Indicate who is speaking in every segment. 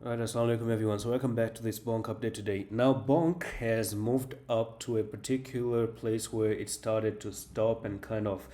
Speaker 1: Alright, assalamualaikum everyone. So welcome back to this bonk update today. Now bonk has moved up to a particular place where it started to stop and kind of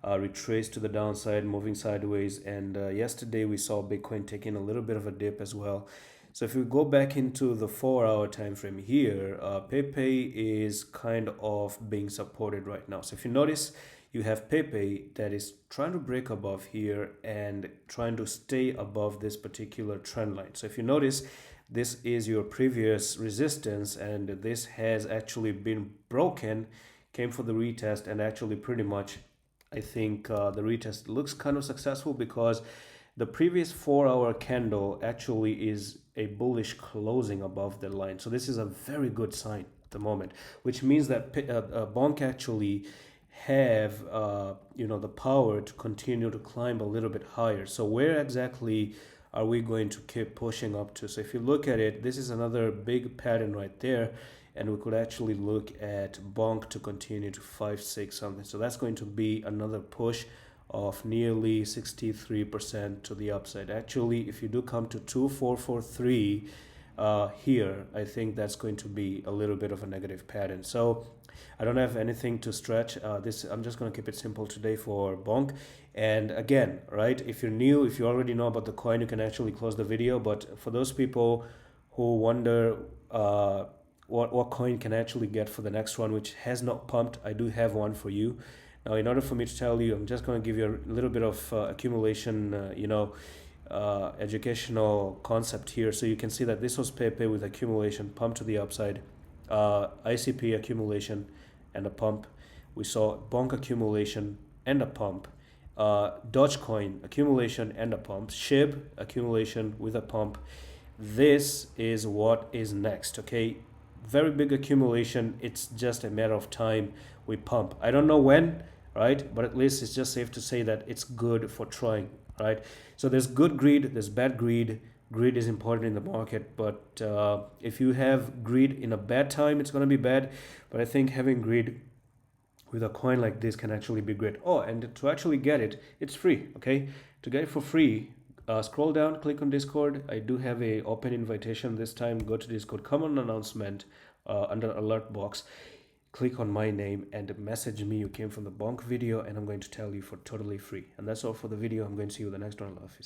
Speaker 1: retrace to the downside, moving sideways. And yesterday we saw Bitcoin taking a little bit of a dip as well. So if we go back into the 4 hour time frame here, Pepe is kind of being supported right now. So if you notice, you have Pepe that is trying to break above here and trying to stay above this particular trend line. So if you notice, this is your previous resistance and this has actually been broken, came for the retest, and actually pretty much I think the retest looks kind of successful because the previous 4 hour candle actually is a bullish closing above the line. So this is a very good sign at the moment, which means that Bonk actually have the power to continue to climb a little bit higher. So where exactly are we going to keep pushing up to? So if you look at it, this is another big pattern right there, and we could actually look at bonk to continue to 5-6 something. So that's going to be another push of nearly 63% to the upside. Actually, if you do come to 2443 here, I think that's going to be a little bit of a negative pattern. So I don't have anything to stretch this. I'm just going to keep it simple today for bonk. And again, right, if you're new, if you already know about the coin, you can actually close the video. But for those people who wonder what coin can actually get for the next one, which has not pumped, I do have one for you. Now, in order for me to tell you, I'm just going to give you a little bit of accumulation, educational concept here. So you can see that this was Pepe with accumulation, pump to the upside, ICP accumulation and a pump. We saw bonk accumulation and a pump. Dogecoin accumulation and a pump. SHIB accumulation with a pump. This is what is next, okay? Very big accumulation. It's just a matter of time we pump. I don't know when, right? But at least it's just safe to say that it's good for trying, right? So there's good greed, there's bad greed. Greed is important in the market, but if you have greed in a bad time, it's going to be bad. But I think having greed with a coin like this can actually be great. Oh, and to actually get it, it's free, okay? To get it for free, scroll down, click on Discord. I do have a open invitation this time. Go to Discord, come on announcement under alert box, click on my name and message me you came from the bonk video, and I'm going to tell you for totally free. And that's all for the video. I'm going to see you in the next one. I love you.